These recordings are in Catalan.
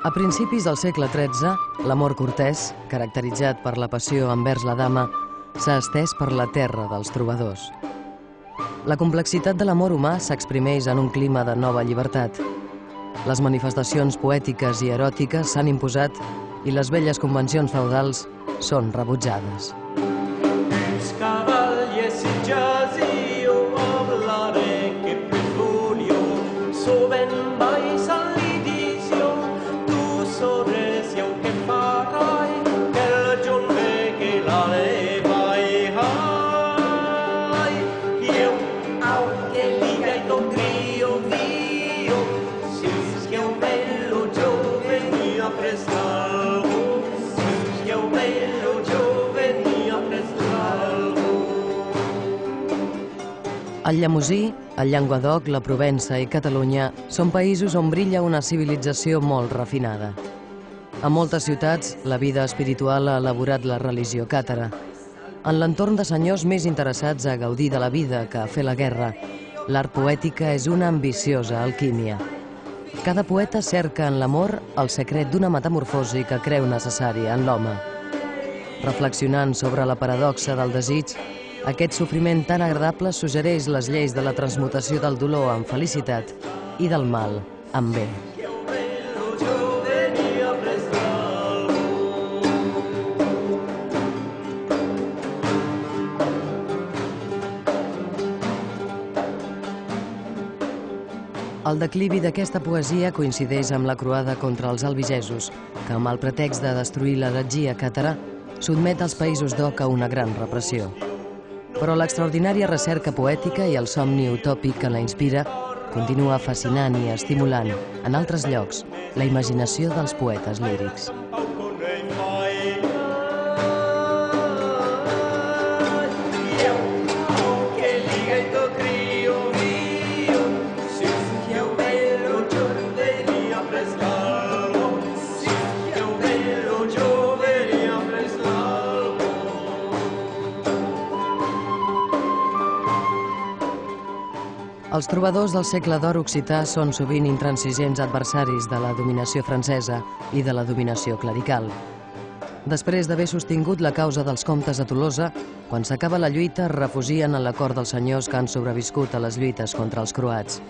A principis del segle XIII, l'amor cortès, caracteritzat per la passió envers la dama, s'ha estès per la terra dels trobadors. La complexitat de l'amor humà s'exprimeix en un clima de nova llibertat. Les manifestacions poètiques i eròtiques s'han imposat i les velles convencions feudals són rebutjades. El Llemosí, el Llenguadoc, la Provença i Catalunya són països on brilla una civilització molt refinada. A moltes ciutats, la vida espiritual ha elaborat la religió càtara. En l'entorn de senyors més interessats a gaudir de la vida que a fer la guerra, l'art poètica és una ambiciosa alquímia. Cada poeta cerca en l'amor el secret d'una metamorfosi que creu necessària en l'home. Reflexionant sobre la paradoxa del desig, aquest sofriment tan agradable suggereix les lleis de la transmutació del dolor en felicitat i del mal en bé. El declivi d'aquesta poesia coincideix amb la croada contra els albigesos, que amb el pretext de destruir l'heretgia càtara sotmet els països d'Oc a una gran repressió. Però l'extraordinària recerca poètica i el somni utòpic que la inspira continua fascinant i estimulant, en altres llocs, la imaginació dels poetes lírics. Els trobadors del segle d'or occità són sovint intransigents adversaris de la dominació francesa i de la dominació clerical. Després d'haver sostingut la causa dels comtes a Tolosa, quan s'acaba la lluita es refugien en la cort dels senyors que han sobreviscut a les lluites contra els croats.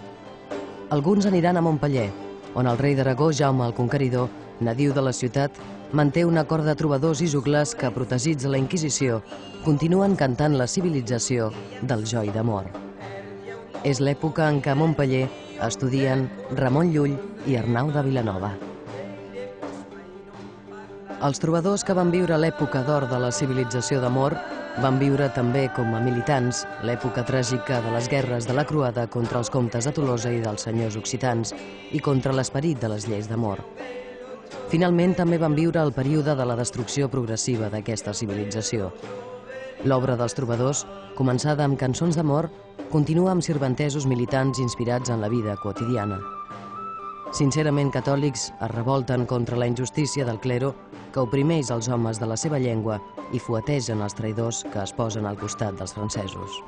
Alguns aniran a Montpeller, on el rei d'Aragó, Jaume el Conqueridor, nadiu de la ciutat, manté una cort de trobadors i joglars que, protegits de la Inquisició, continuen cantant la civilització del joy d'amor. És l'època en què a Montpeller estudien Ramon Llull i Arnau de Vilanova. Els trobadors que van viure l'època d'or de la civilització d'amor van viure també com a militants l'època tràgica de les guerres de la croada contra els comtes de Tolosa i dels senyors occitans i contra l'esperit de les lleis d'amor. Finalment també van viure el període de la destrucció progressiva d'aquesta civilització. L'obra dels trobadors, començada amb cançons d'amor, continua amb sirventesos militants inspirats en la vida quotidiana. Sincerament catòlics, es revolten contra la injustícia del clero que oprimeix els homes de la seva llengua i fuetegen els traïdors que es posen al costat dels francesos.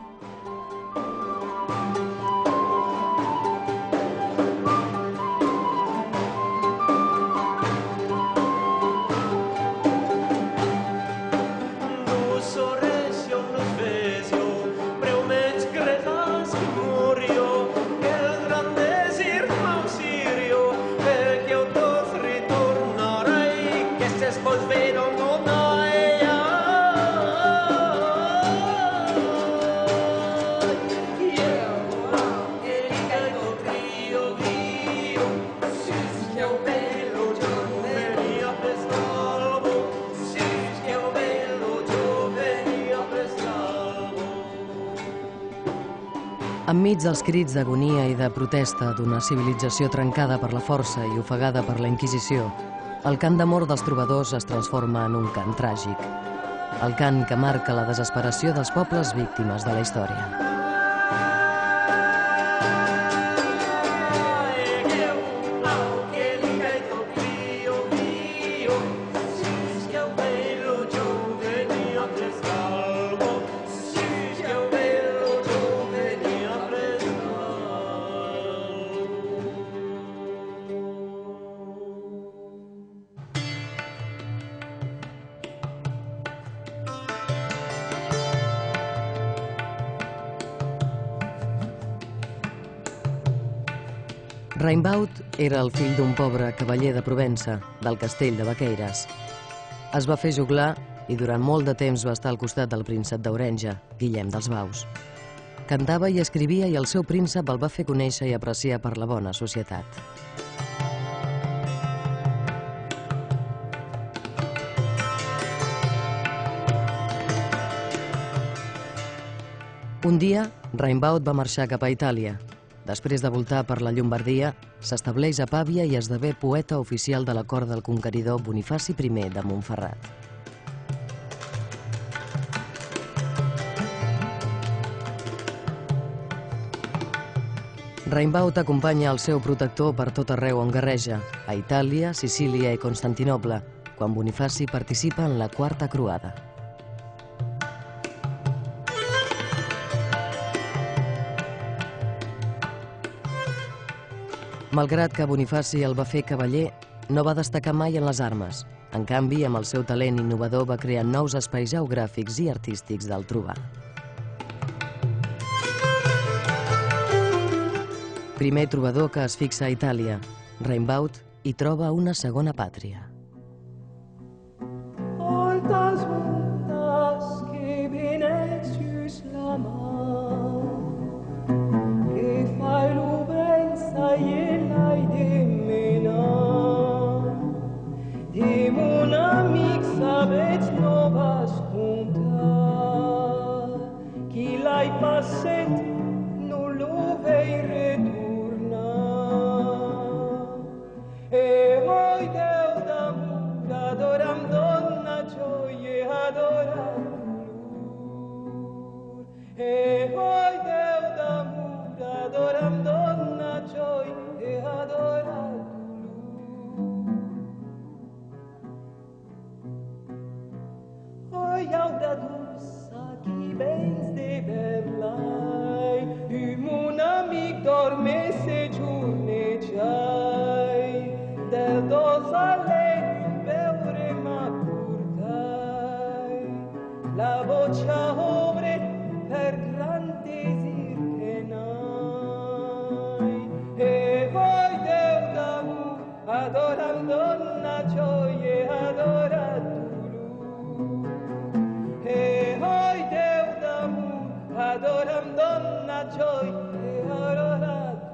Enmig dels crits d'agonia i de protesta d'una civilització trencada per la força i ofegada per la Inquisició, el cant d'amor dels trobadors es transforma en un cant tràgic. El cant que marca la desesperació dels pobles víctimes de la història. Raimbaut era el fill d'un pobre cavaller de Provença, del castell de Vaqueires. Es va fer joglar i durant molt de temps va estar al costat del príncep d'Orenja, Guillem dels Baus. Cantava i escrivia i el seu príncep el va fer conèixer i apreciar per la bona societat. Un dia, Raimbaut va marxar cap a Itàlia. Després de voltar per la Llombardia, s'estableix a Pàvia i esdevé poeta oficial de la cort del conqueridor Bonifaci I de Montferrat. Raimbaut acompanya el seu protector per tot arreu on guerreja, a Itàlia, Sicília i Constantinoble, quan Bonifaci participa en la Quarta Croada. Malgrat que Bonifaci el va fer cavaller, no va destacar mai en les armes. En canvi, amb el seu talent innovador va crear nous espais geogràfics i artístics del trobar. Primer trobador que es fixa a Itàlia, Raimbaut hi troba una segona pàtria. Altas montas que Venetius la mar, que fai l'ubenza ielai de mena, de mon amic sabets no vas contar, qui l'hai passet no lo vei retornar. E oi Déu d'amor, adoram donna gioie, adoram dolor. E oi Déu d'amor, adoram donna gioie, adoram dolor. Oi aura dolça qui vens de Berlai, e mon amic dorme se giorneggiai, del dos allegri veure m'accordai, la vocea obre per gran desir che nai. E voi Deu d'amor, adoram donna gioie, adorat dolor. E voi Deu d'amor, adoram donna gioie, adorat dolor.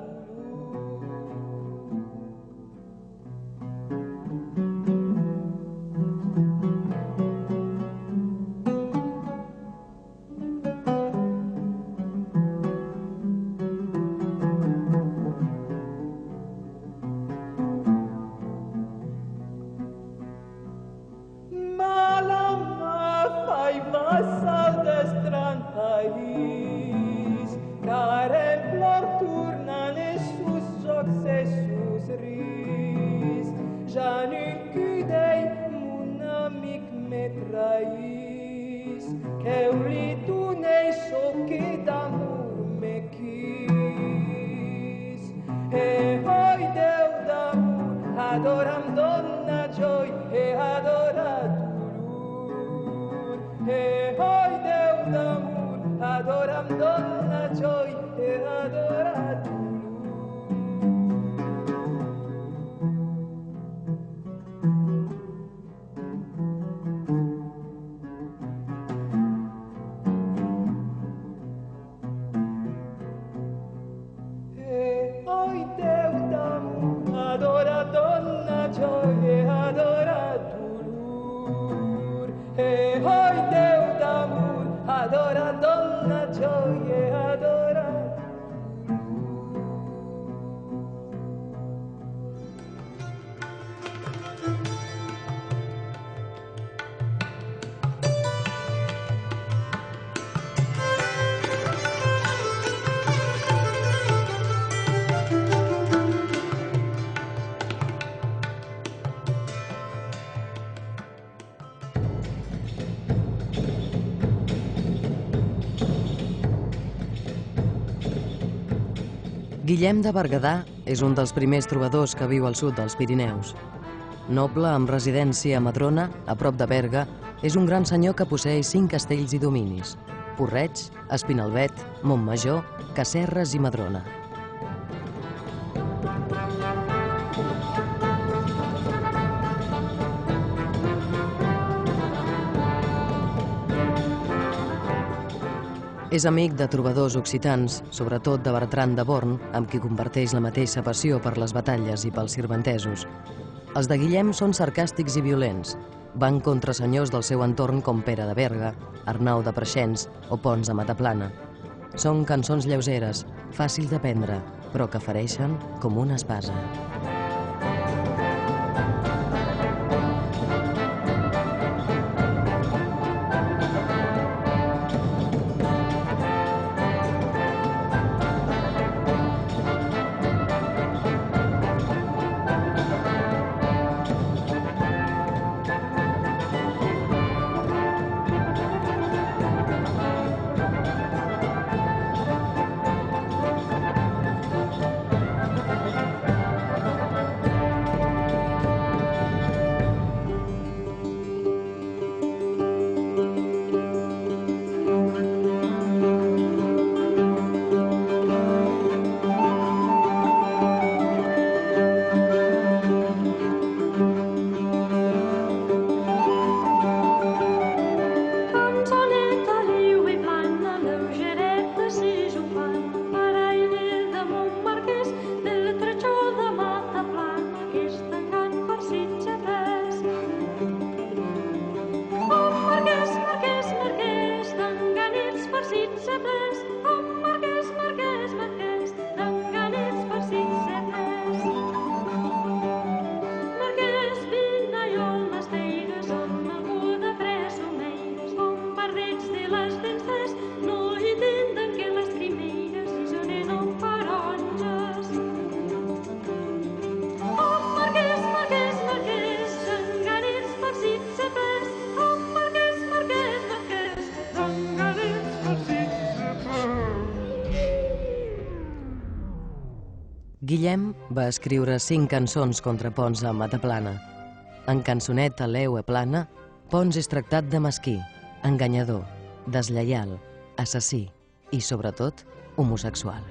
Guillem de Berguedà és un dels primers trobadors que viu al sud dels Pirineus. Noble amb residència a Madrona, a prop de Berga, és un gran senyor que posseeix 5 castells i dominis: Porreig, Espinalbet, Montmajor, Casserres i Madrona. És amic de trobadors occitans, sobretot de Bertran de Born, amb qui comparteix la mateixa passió per les batalles i pels sirventesos. Els de Guillem són sarcàstics i violents. Van contra senyors del seu entorn com Pere de Berga, Arnau de Preixens o Pons de Mataplana. Són cançons lleugeres, fàcils d'aprendre, però que fereixen com una espasa. Guillem va escriure 5 cançons contra Pons a Mataplana. En cançoneta l'Eue plana, Pons és tractat de mesquí, enganyador, deslleial, assassí i, sobretot, homosexual.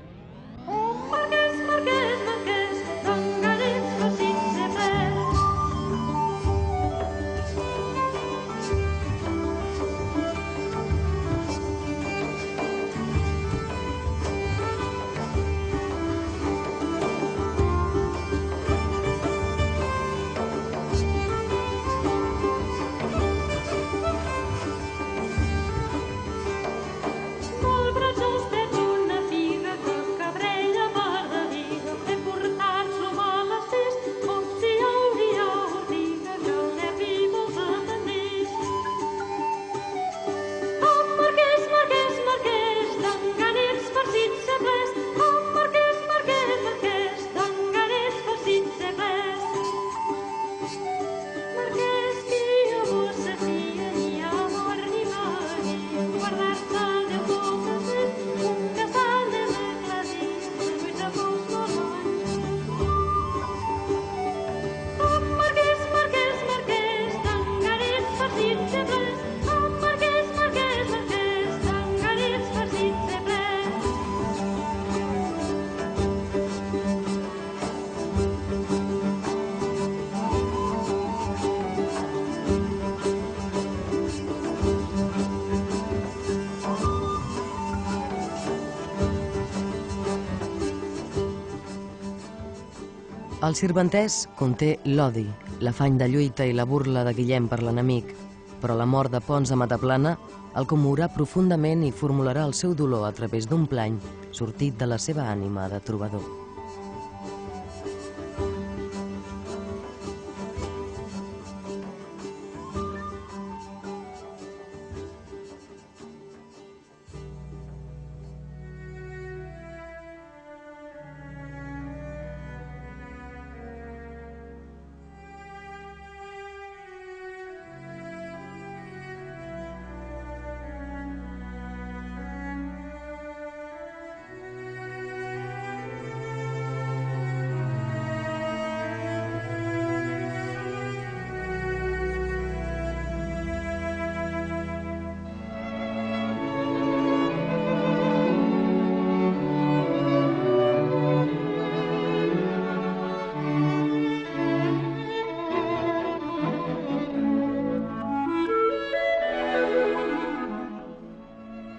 El sirventès conté l'odi, l'afany de lluita i la burla de Guillem per l'enemic, però la mort de Pons a Mataplana el commourà profundament i formularà el seu dolor a través d'un plany sortit de la seva ànima de trobador.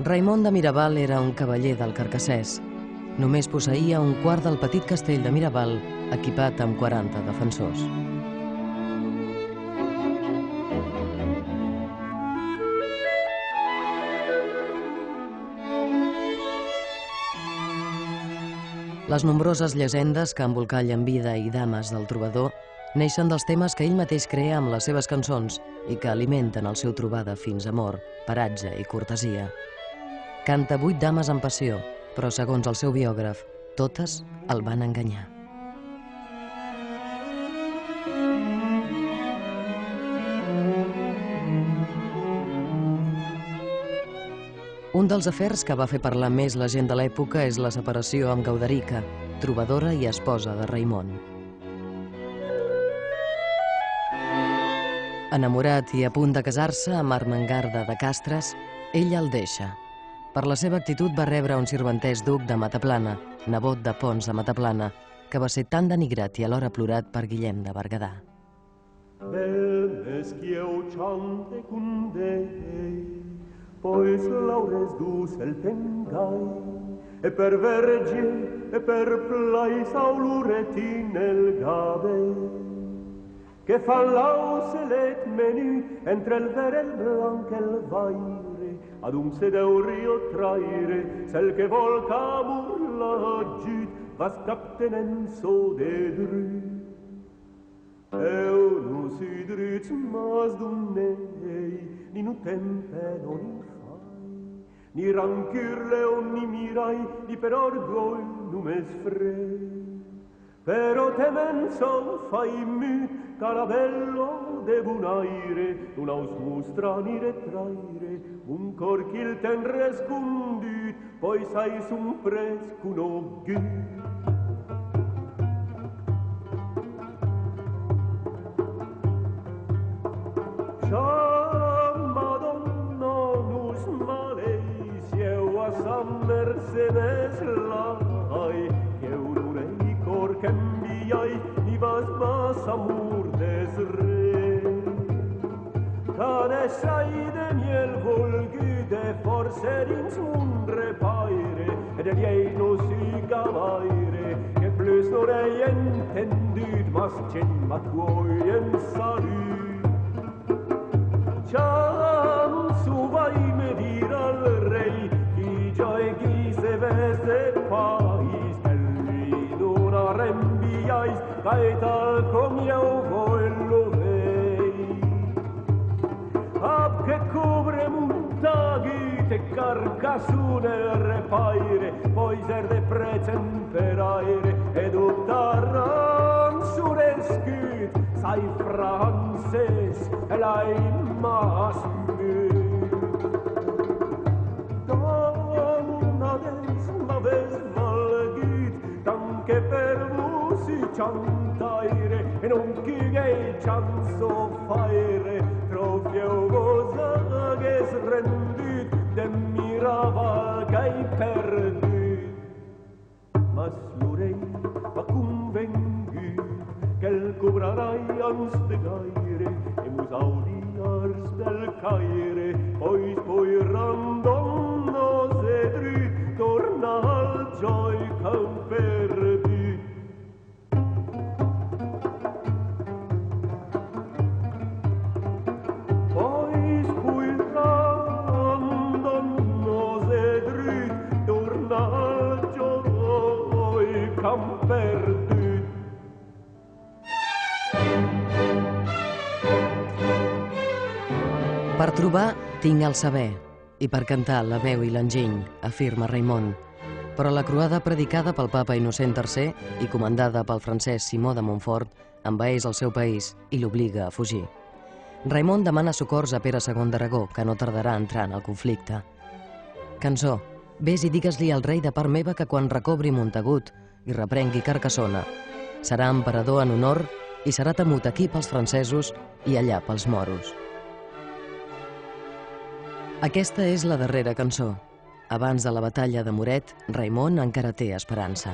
Raimon de Miraval era un cavaller del Carcassès. Només posseïa un quart del petit castell de Miraval, equipat amb 40 defensors. Les nombroses llegendes que embolcallen vida i dames del trobador neixen dels temes que ell mateix crea amb les seves cançons i que alimenten el seu trobada fins amor, paratge i cortesia. Canta 8 dames en passió, però segons el seu biògraf, totes el van enganyar. Un dels afers que va fer parlar més la gent de l'època és la separació amb Gauderica, trobadora i esposa de Raimon. Enamorat i a punt de casar-se amb Ermengarda de Castres, ella el deixa. Per la seva actitud va rebre un sirventès duc de Mataplana, nebot de Pons de Mataplana, que va ser tan denigrat i alhora plorat per Guillem de Berguedà. Pois laures dus el tengai, e per verge, e per plais auluretin el gabe, que fan lauselet menu entre el ver el blanc el vaire, ad un sedeu rio traire, cel que vol camur la giut, vas captenen so de drut. Eu nu si drut mas dumnei, ni nu tempeno ni ni rancurle o ni mirai, ni per orgoglio nu mes frei. Però temen son fai mut, carabello de bun aire, un aus mustra ni retraire, un cor qu'il ten rescundut, poi sais un prescuno gut. Mercedes lai, que ururei cor que enviai, ni vas mas amor des re. Cane sai de miel volgu de forcer ins un repaire, e de ei no si cavaire, que plus no rei entendut, mas cen ma tuoi en salut. Ciam su vai me dir al rei, Joy gise vese pais, belli d'una rembiais, cae tal com eu voglio vei. Ab che cubre muntaghi, te carcassune repaire, poi ser de precenteraire, ed optaran sur escut, sai frances, e lai mas mut. Che per musi cantaire e non chi che chanzo faire trofeo goza che srendit de mirava che hai perdut mas l'orei va convengut che el cobrarai ans de gaire e musaudiars del caire poi random nos edrit torna al gioi camper. Per trobar tinc el saber i per cantar la veu i l'enginy, afirma Raimon. Però la croada predicada pel papa Innocent III i comandada pel francès Simó de Montfort envaeix el seu país i l'obliga a fugir. Raimon demana socors a Pere II d'Aragó, que no tardarà a entrar en el conflicte. Cançó, vés i digues-li al rei de part meva que quan recobri Montagut i reprengui Carcassona, serà emperador en honor i serà temut aquí pels francesos i allà pels moros. Aquesta és la darrera cançó. Abans de la batalla de Moret, Raimon encara té esperança.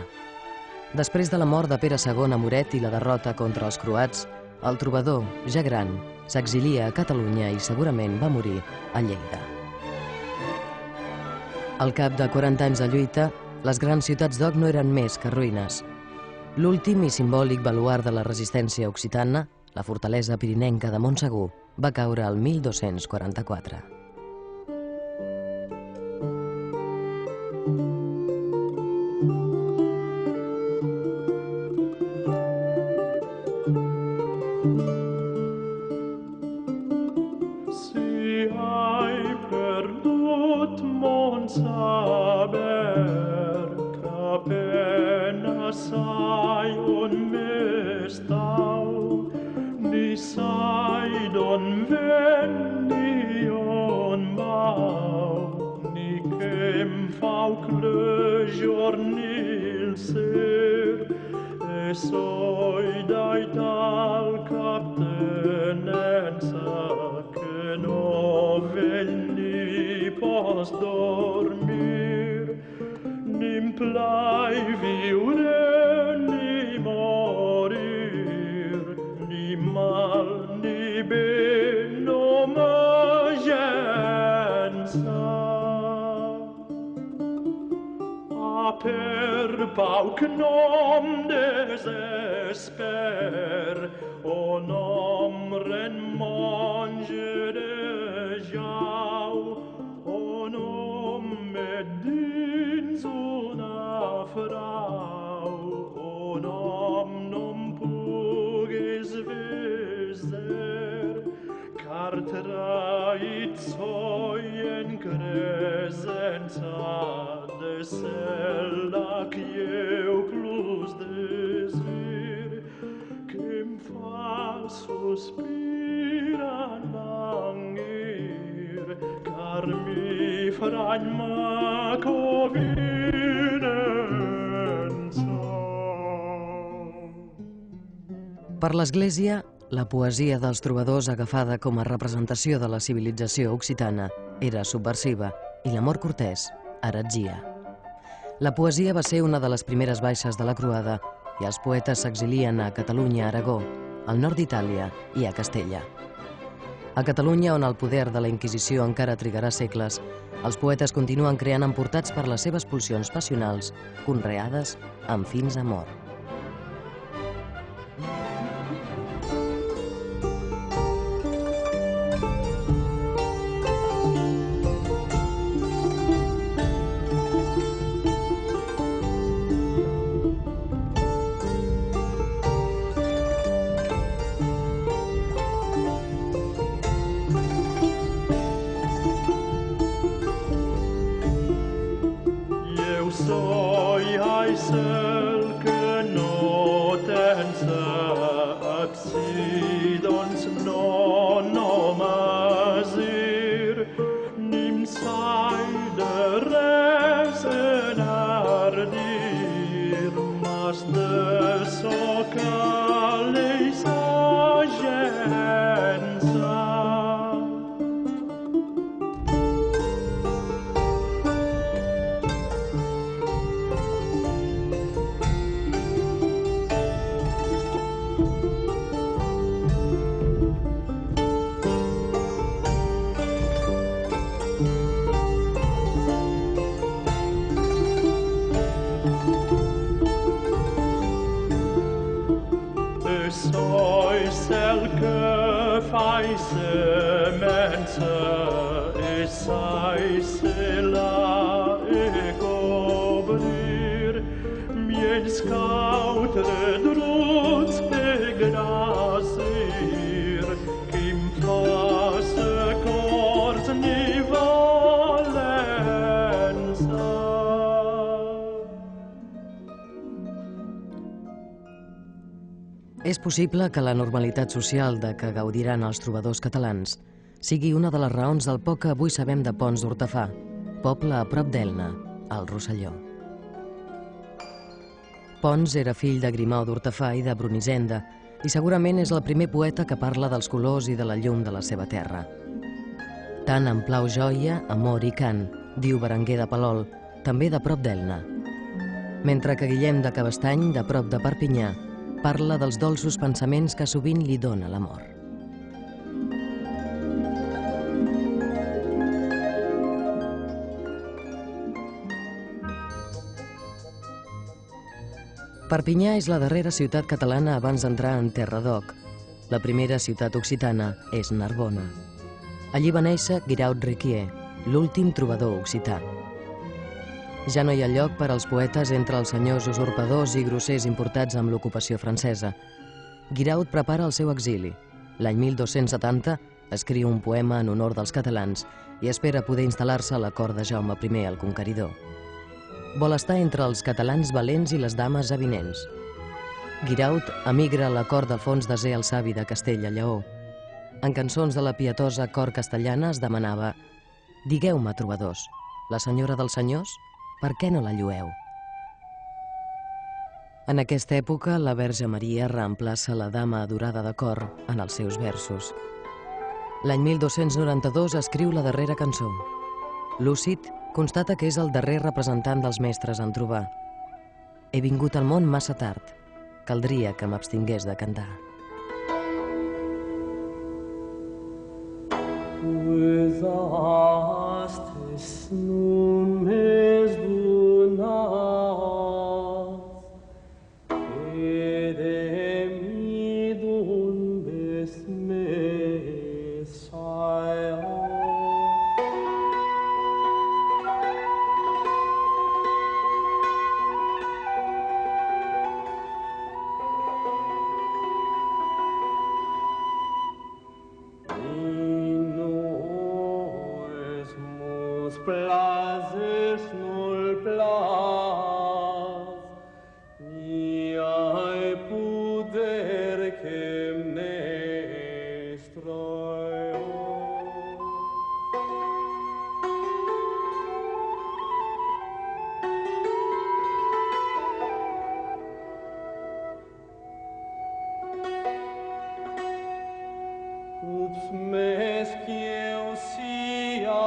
Després de la mort de Pere II a Moret i la derrota contra els croats, el trobador, ja gran, s'exilia a Catalunya i segurament va morir a Lleida. Al cap de 40 anys de lluita, les grans ciutats d'Oc no eren més que ruïnes. L'últim i simbòlic baluard de la resistència occitana, la fortalesa pirinenca de Montsegur, va caure el 1244. Si hai perdut mon saber, qu'apenas sai on m'estau, ni sai d'on ven ni on mau, ni que em fau clejornil ser, e soi dai tal captenenza que no vel ni pos dormir, ni'm plai viure ni morir, ni mal ni bé no m'agença. Per pau que no em desesper, o no em ren monge de jau, o no em met dins una frau, o no em pugues veser, car trait soi en cresenza de cel·la que eu plus desir, que em fa sospirar languir, car mi frany ma convinenza. Per l'Església, la poesia dels trobadors agafada com a representació de la civilització occitana era subversiva i l'amor cortès, heretgia. La poesia va ser una de les primeres baixes de la croada i els poetes s'exilien a Catalunya, Aragó, al nord d'Itàlia i a Castella. A Catalunya, on el poder de la Inquisició encara trigarà segles, els poetes continuen creant emportats per les seves pulsions passionals, conreades amb fins a mort. Soi ai cel que no tens absi, doncs no m'asir, nim sai de res enardir, mas de so calei sagenza. Soi cel que fai semenza e sai sela e cobrir, miei scautre druts e grasir, che m fa secors ni valenza. És possible que la normalitat social de què gaudiran els trobadors catalans sigui una de les raons del poc que avui sabem de Ponts d'Hortafà, poble a prop d'Elna, al Rosselló. Ponts era fill de Grimau d'Hortafà i de Brunisenda i segurament és el primer poeta que parla dels colors i de la llum de la seva terra. Tant em plau joia, amor i cant, diu Berenguer de Palol, també de prop d'Elna. Mentre que Guillem de Cabestany, de prop de Perpinyà, parla dels dolços pensaments que sovint li dona l'amor. Perpinyà és la darrera ciutat catalana abans d'entrar en terra d'Oc. La primera ciutat occitana és Narbona. Allí va néixer Guiraut Riquier, l'últim trobador occità. Ja no hi ha lloc per als poetes entre els senyors usurpadors i grossers importats amb l'ocupació francesa. Guiraut prepara el seu exili. L'any 1270 escriu un poema en honor dels catalans i espera poder instal·lar-se a la cort de Jaume I el Conqueridor. Vol estar entre els catalans valents i les dames avinents. Guiraut emigra a la cort d'Alfons X el Savi de Castella a Lleó. En cançons de la pietosa cort castellana es demanava: «Digueu-me, trobadors, la senyora dels senyors, per què no la llueu?» En aquesta època, la Verge Maria reemplaça la dama adorada de cor en els seus versos. L'any 1292 escriu la darrera cançó. Lúcid constata que és el darrer representant dels mestres en trobar. «He vingut al món massa tard. Caldria que m'abstingués de cantar». Pues astes nun mes donats, et mi dondes Messiah. Plazes nul plaz, ni ai puder che mnestroio. Ups meschieu sia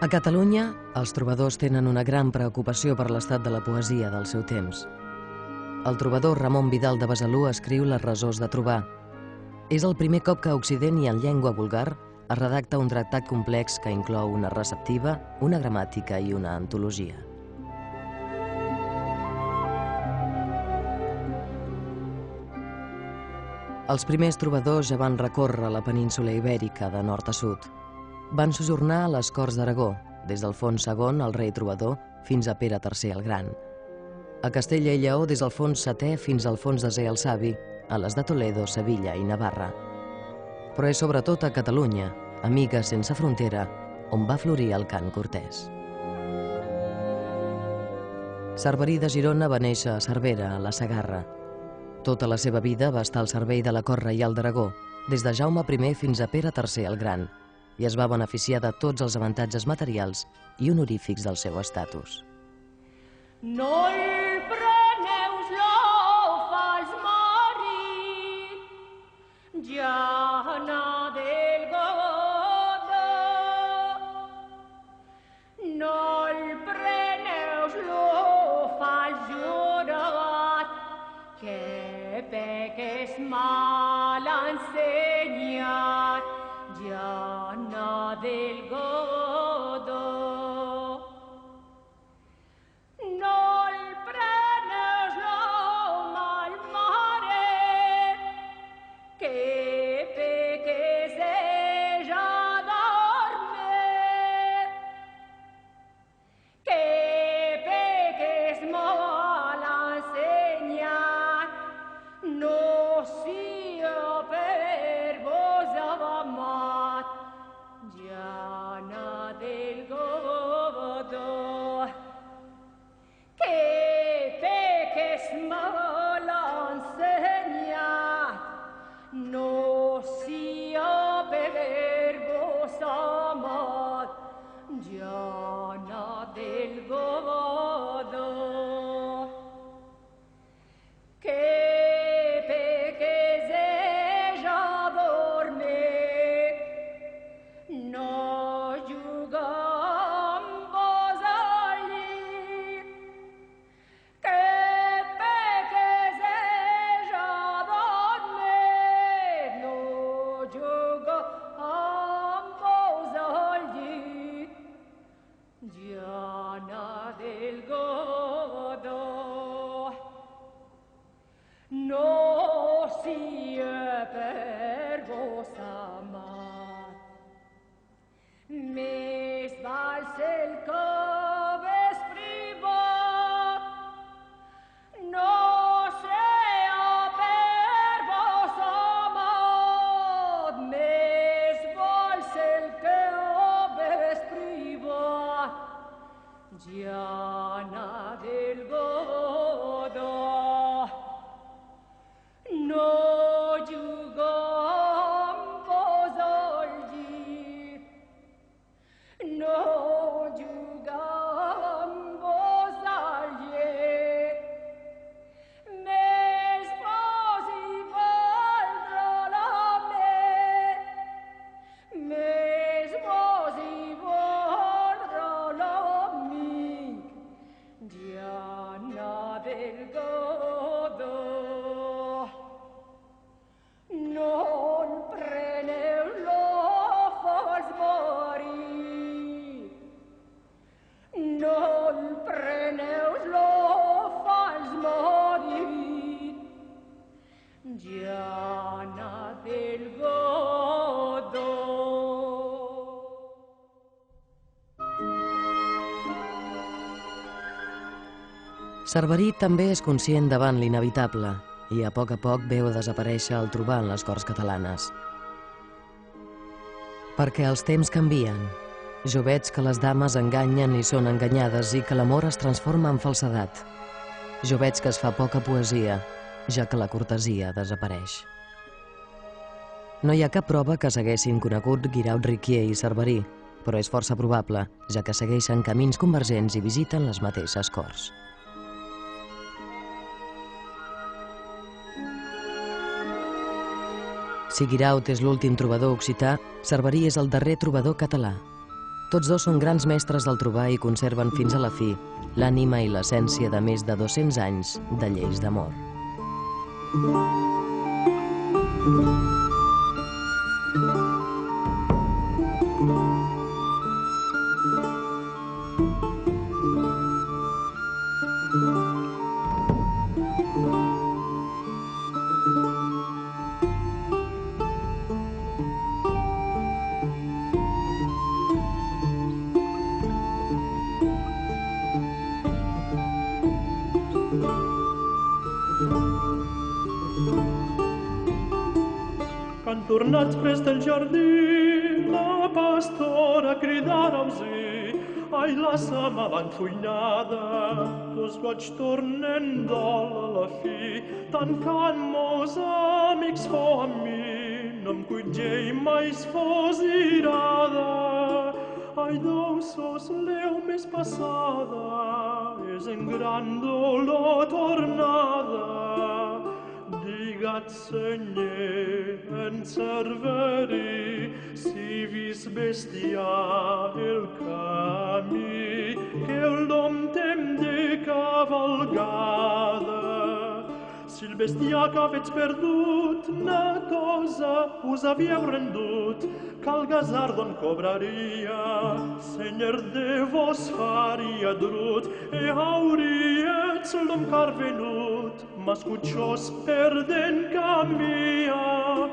A Catalunya, els trobadors tenen una gran preocupació per l'estat de la poesia del seu temps. El trobador Ramon Vidal de Besalú escriu les Resors de trobar. És el primer cop que a Occident i en llengua vulgar es redacta un tractat complex que inclou una receptiva, una gramàtica i una antologia. Els primers trobadors ja van recórrer la península ibèrica de nord a sud. Van sojornar a les Corts d'Aragó, des d'Alfons II, el rei trobador, fins a Pere III el Gran. A Castella i Lleó, des d'Alfons VII fins a Alfons X el Savi, a les de Toledo, Sevilla i Navarra. Però és sobretot a Catalunya, amiga sense frontera, on va florir el cant cortès. Cerverí de Girona va néixer a Cervera, a la Segarra. Tota la seva vida va estar al servei de la cort reial d'Aragó, des de Jaume I fins a Pere III el Gran, i es va beneficiar de tots els avantatges materials i honorífics del seu estatus. No el preneu-lo, fals marit, ja n'ha del godó. No el preneu-lo, fals jurat, que peques mal ensenyat, ja n'ha del godó. No el preneu-lo, mal mare, que peques ella dorme, que peques mal ensenyat, no sia per vos amat, ja n'ha del godó. Que peques mal ensenyat, no sia per vos amat, ja n'ha del godó. Que peques ella dorme, no juga amb vos al llit. Que peques ella dorme, no juga amb vos al llit, ja n'ha del godó. No sia per vos amat, més val el que ves privat. No sia per vos amat, més val el que ves privat, ja n'ha del godó. No juga amb vos al llit, no juga amb vos al llit, més vos hi valdrà l'amic, més vos hi valdrà l'amic, ja n'ha del godó. No el preneu-lo, fals marit, no el preneu-lo, fals marit, ja n'ha del godó. Cerverí també és conscient davant l'inevitable i a poc veu desaparèixer el trobar en les corts catalanes. Perquè els temps canvien. Jo veig que les dames enganyen i són enganyades i que l'amor es transforma en falsedat. Jo veig que es fa poca poesia, ja que la cortesia desapareix. No hi ha cap prova que s'haguessin conegut Guiraut Riquier i Cerverí, però és força probable, ja que segueixen camins convergents i visiten les mateixes corts. Si Guiraut és l'últim trobador occità, Cerverí és el darrer trobador català. Tots dos són grans mestres del trobar i conserven fins a la fi l'ànima i l'essència de més de 200 anys de lleis d'amor. Quan tornats prest del jardí, la pastora cridar ausí, ai, la sa malanfuinada, dos goig tornen dol a la fi, tancant mos amics fo a mi, no em cuidgei mai fos irada, ai, dou sos leu més passada, és en gran dolor tornada. Digat, Senyor, en serveri, si vis bestiar el camí, que l'hom tem de cavalgada. Si el bestiar que avets perdut, natosa us havíeu rendut, cal gasar d'on cobraria, Senyor de vos faria drut, e hauríetz l'hom car venut, mas cutxos perden camia,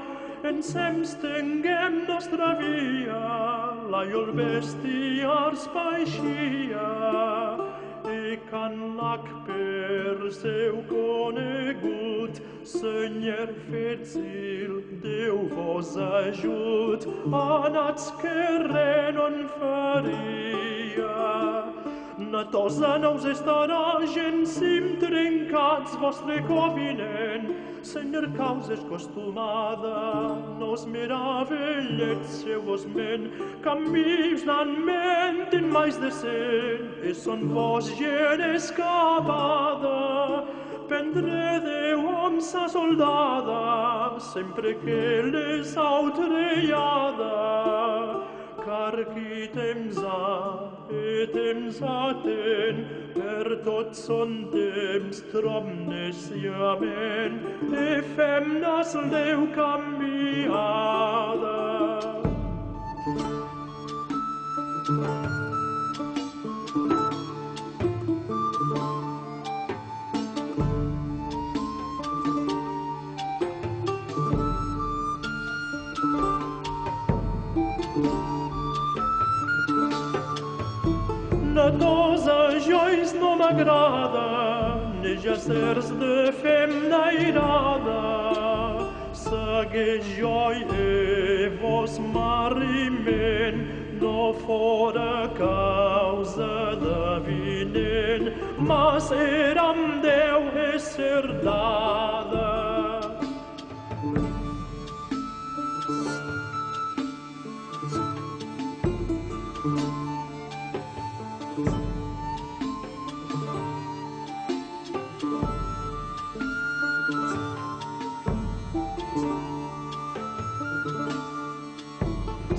ensems tenguem nostra via, la iol bestiar spaixia, e can l'ac per seu conegut, Senyor fetzil, Déu vos ajut, anats que re no en faria. Natosa no us estarà gensim trencats vostre covinent, Senyor causes costumada, nos meravelletz se vos men, camis n'han ment en mais decent, e son vos gent escapada, prendre de om sa soldada, sempre que les autreiada, car qui temps ha e temps atent, per tot son temps trob neciament, e fem-nas l'eu canviada. Natosa jois no m'agrada, ne jacers de femna irada. Segueix joi e vos mariment, no fora causa d'avinent, mas eram Déu ésser dada.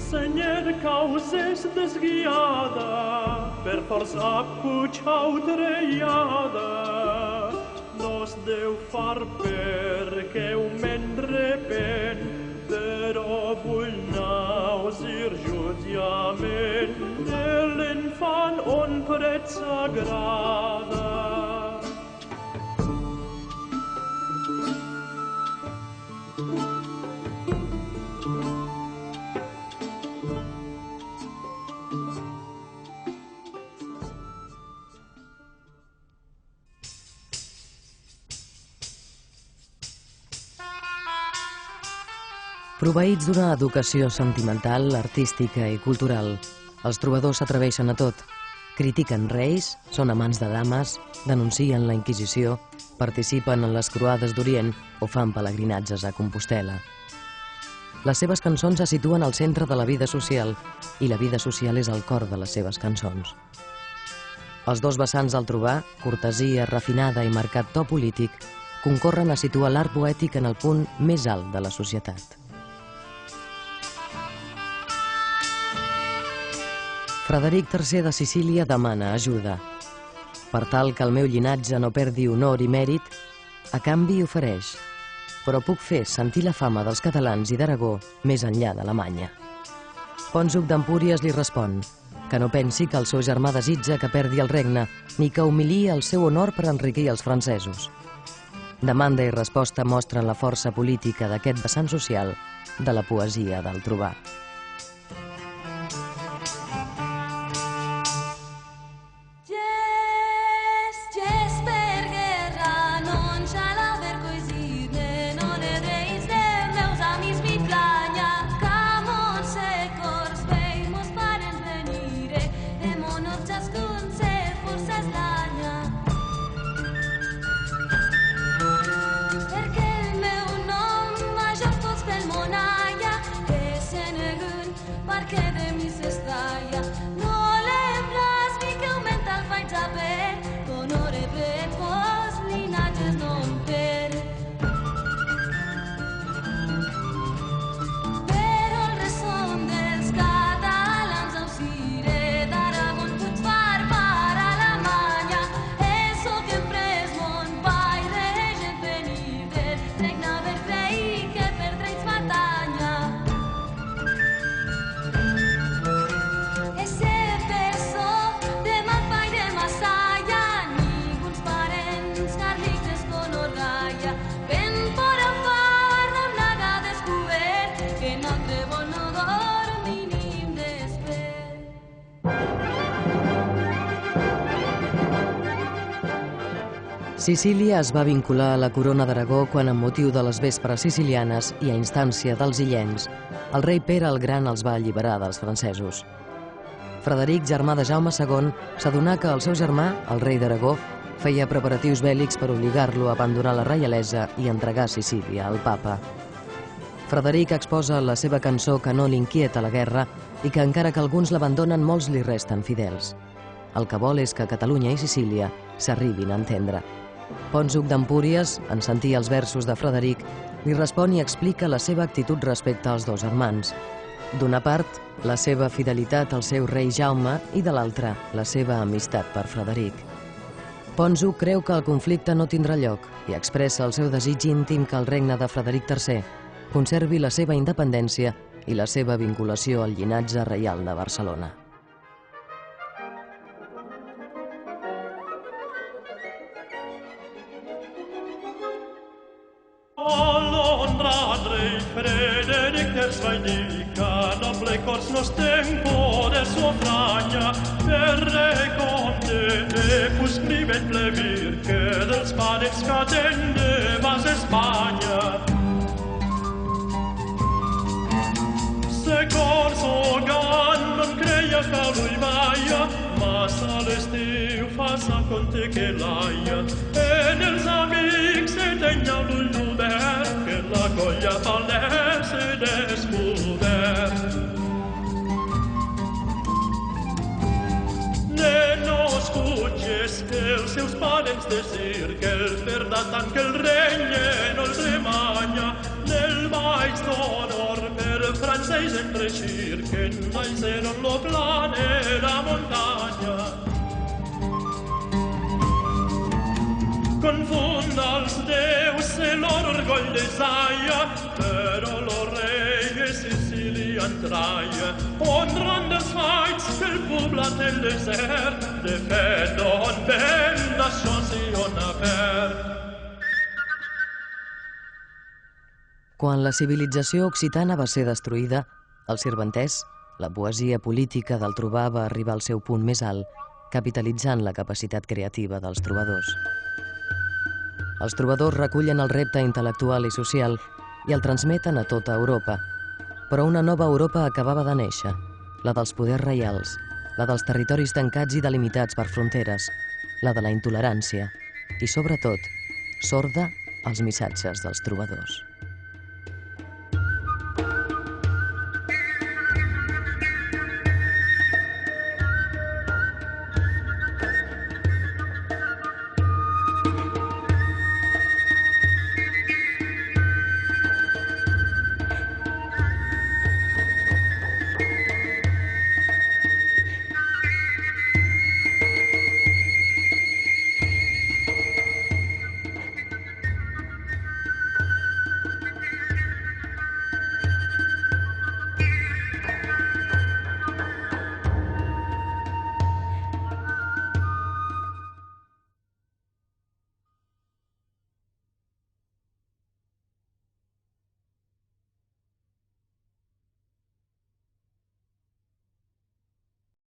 Senyor, causes desguiada, per força puig autreiada, nos deu far perquè ho men repent, però vull nausir judiament de l'infant on pret sagrada. Proveïts d'una educació sentimental, artística i cultural, els trobadors s'atreveixen a tot. Critiquen reis, són amants de dames, denuncien la Inquisició, participen en les croades d'Orient o fan pelegrinatges a Compostel·la. Les seves cançons se situen al centre de la vida social i la vida social és el cor de les seves cançons. Els dos vessants del trobar, cortesia refinada i marcat to polític, concorren a situar l'art poètic en el punt més alt de la societat. Frederic III de Sicília demana ajuda. Per tal que el meu llinatge no perdi honor i mèrit, a canvi ofereix. Però puc fer sentir la fama dels catalans i d'Aragó més enllà d'Alemanya. Pònzuc d'Empúries li respon que no pensi que el seu germà desitja que perdi el regne ni que humiliï el seu honor per enriquir els francesos. Demanda i resposta mostren la força política d'aquest vessant social de la poesia del trobar. Perché il meu nom major tots pel món allà, que se ne Sicília es va vincular a la corona d'Aragó quan, amb motiu de les vespres sicilianes i a instància dels illencs, el rei Pere el Gran els va alliberar dels francesos. Frederic, germà de Jaume II, s'adonà que el seu germà, el rei d'Aragó, feia preparatius bèl·lics per obligar-lo a abandonar la reialesa i entregar Sicília al papa. Frederic exposa la seva cançó que no l'inquieta la guerra i que encara que alguns l'abandonen, molts li resten fidels. El que vol és que Catalunya i Sicília s'arribin a entendre. Pònzuc d'Empúries, en sentir els versos de Frederic, li respon i explica la seva actitud respecte als dos germans. D'una part, la seva fidelitat al seu rei Jaume i de l'altra, la seva amistat per Frederic. Pònzuc creu que el conflicte no tindrà lloc i expressa el seu desig íntim que el regne de Frederic III conservi la seva independència i la seva vinculació al llinatge reial de Barcelona. Frederic Terzweidica, noble cors nos tempo de sua fragna, per re conte epus scrivet plebir, che dels padres cadendebas Espanya. Se corso gan non creia ca lui vaia, mas a l'estiu fa sa conte che laia, e nels amics se tegna lui l'ubert, che la colla fallès e descobert. Ne nos cutges que els seus parents desir, que el perdat anche el regne no el remagna, nel baix d'honor per francès entrecir, que naixeron lo plane la muntanya. Confunda els déus e lor orgoll desaia, però lo rei e Sicília entraia, honrant dels faigs que el poblat el desert, de fet d'on ven d'això si on ha perd. Quan la civilització occitana va ser destruïda, el sirventès, la poesia política del trobar va arribar al seu punt més alt, capitalitzant la capacitat creativa dels trobadors. Els trobadors recullen el repte intel·lectual i social i el transmeten a tota Europa. Però una nova Europa acabava de néixer, la dels poders reials, la dels territoris tancats i delimitats per fronteres, la de la intolerància i, sobretot, sorda als missatges dels trobadors.